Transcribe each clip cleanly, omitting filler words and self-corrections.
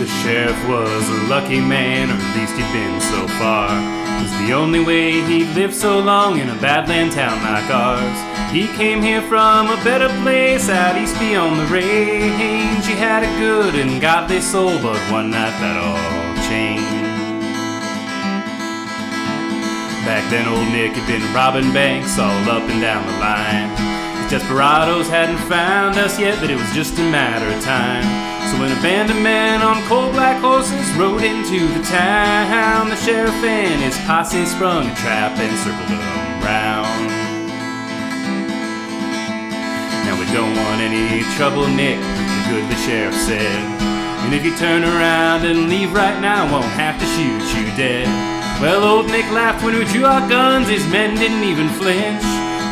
The sheriff was a lucky man, or at least he'd been so far. It was the only way he'd lived so long in a Badland town like ours. He came here from a better place out east beyond the range. He had a good and godly soul, but one night that all changed. Back then old Nick had been robbing banks all up and down the line. His desperados hadn't found us yet, but it was just a matter of time. So when a band of men on coal black horses rode into the town, the sheriff and his posse sprung a trap and circled them round. Now we don't want any trouble, Nick, the goodly sheriff said. And if you turn around and leave right now, won't have to shoot you dead. Well, old Nick laughed when we drew our guns, his men didn't even flinch.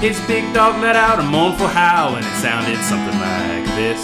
His big dog let out a mournful howl, and it sounded something like this.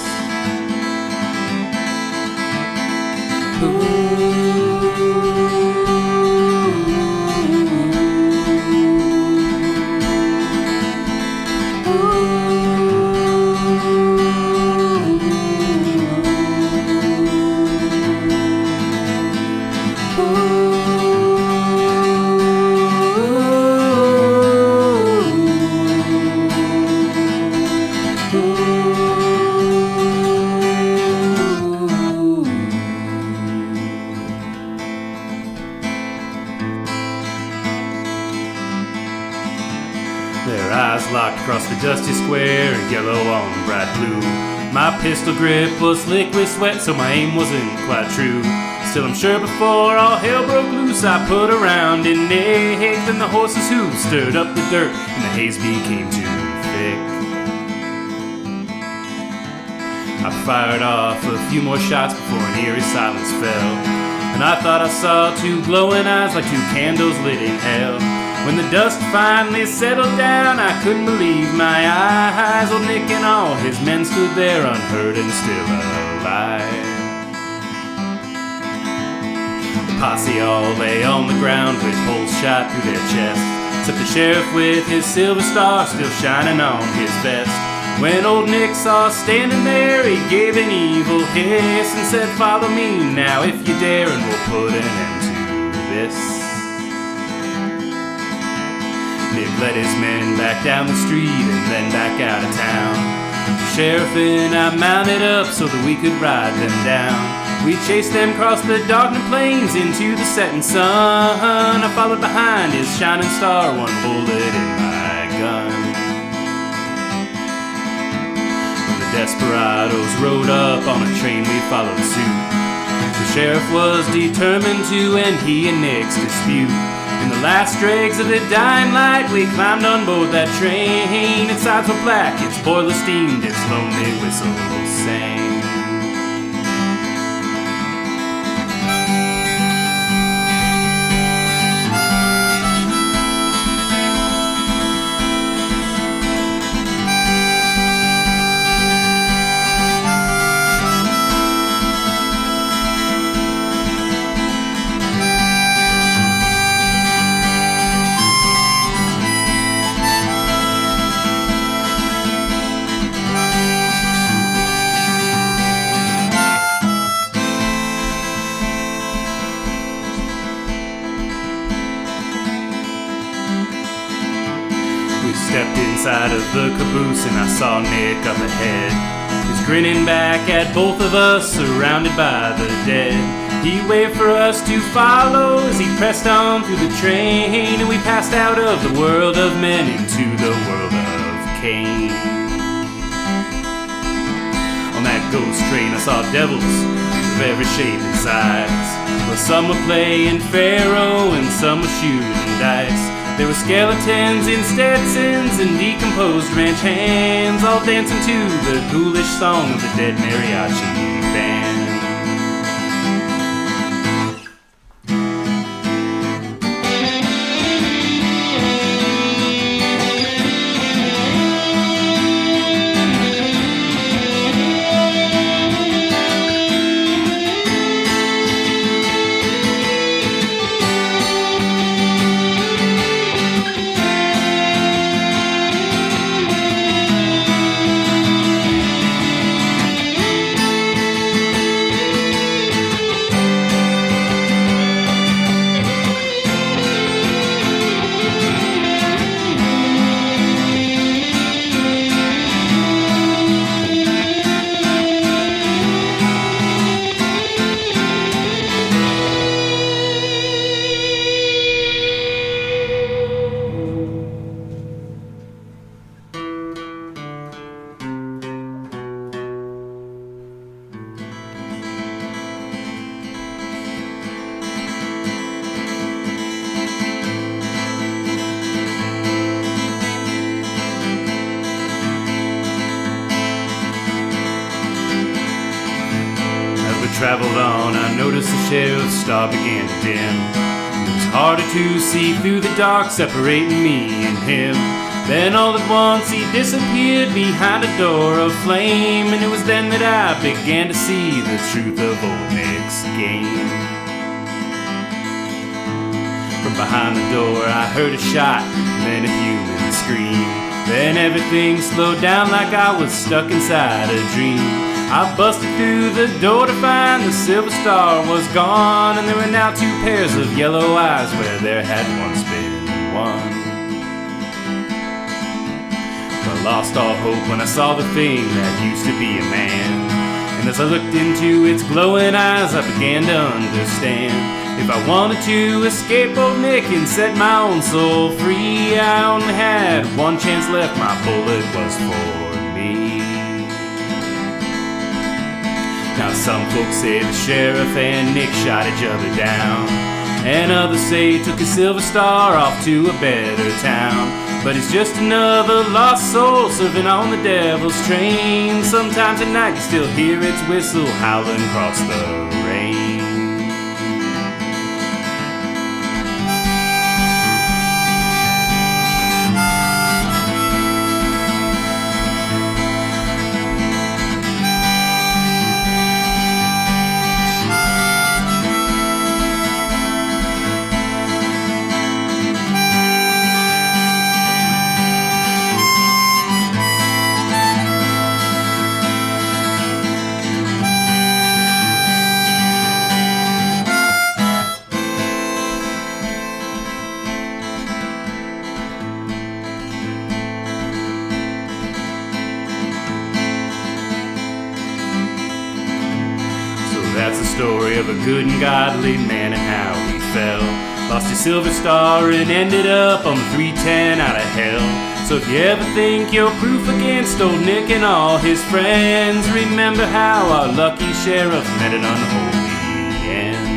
Their eyes locked across the dusty square, yellow on bright blue. My pistol grip was slick with sweat, so my aim wasn't quite true. Still, I'm sure before all hell broke loose, I put around in Nick. Then the horse's hooves stirred up the dirt, and the haze became too thick. I fired off a few more shots before an eerie silence fell, and I thought I saw two glowing eyes like two candles lit in hell. When the dust finally settled down, I couldn't believe my eyes. Old Nick and all his men stood there unhurt and still alive. The posse all lay on the ground with holes shot through their chests, except the sheriff with his silver star still shining on his vest. When old Nick saw us standing there, he gave an evil hiss and said, "Follow me now if you dare, and we'll put an end to this." Nick led his men back down the street and then back out of town. The sheriff and I mounted up so that we could ride them down. We chased them across the darkening plains into the setting sun. I followed behind his shining star, one bullet in my gun. When the desperados rode up on a train, we followed suit. The sheriff was determined to end he and Nick's dispute. In the last dregs of the dying light, we climbed on board that train. Its sides were black, its boiler steamed, its lonely whistle sang. Stepped inside of the caboose and I saw Nick up ahead. He's grinning back at both of us, surrounded by the dead. He waved for us to follow as he pressed on through the train, and we passed out of the world of men into the world of Cain. On that ghost train I saw devils of every shape and size. Well, some were playing Pharaoh and some were shooting dice. There were skeletons in Stetsons and decomposed ranch hands, all dancing to the ghoulish song of the dead mariachi band. traveled on, I noticed the sheriff's star began to dim. It was harder to see through the dark, separating me and him. Then all at once he disappeared behind a door of flame, and it was then that I began to see the truth of old Nick's game. From behind the door I heard a shot, then a human scream. Then everything slowed down like I was stuck inside a dream. I busted through the door to find the silver star was gone, and there were now two pairs of yellow eyes where there had once been one. I lost all hope when I saw the thing that used to be a man, and as I looked into its glowing eyes I began to understand. If I wanted to escape old Nick and set my own soul free, I only had one chance left, my bullet was for me. Now some folks say the sheriff and Nick shot each other down, and others say he took his silver star off to a better town. But he's just another lost soul serving on the devil's train. Sometimes at night you still hear its whistle howling across the rain. That's the story of a good and godly man and how he fell. Lost his silver star and ended up on the 310 out of hell. So if you ever think you're proof against old Nick and all his friends, remember how our lucky sheriff met an unholy end.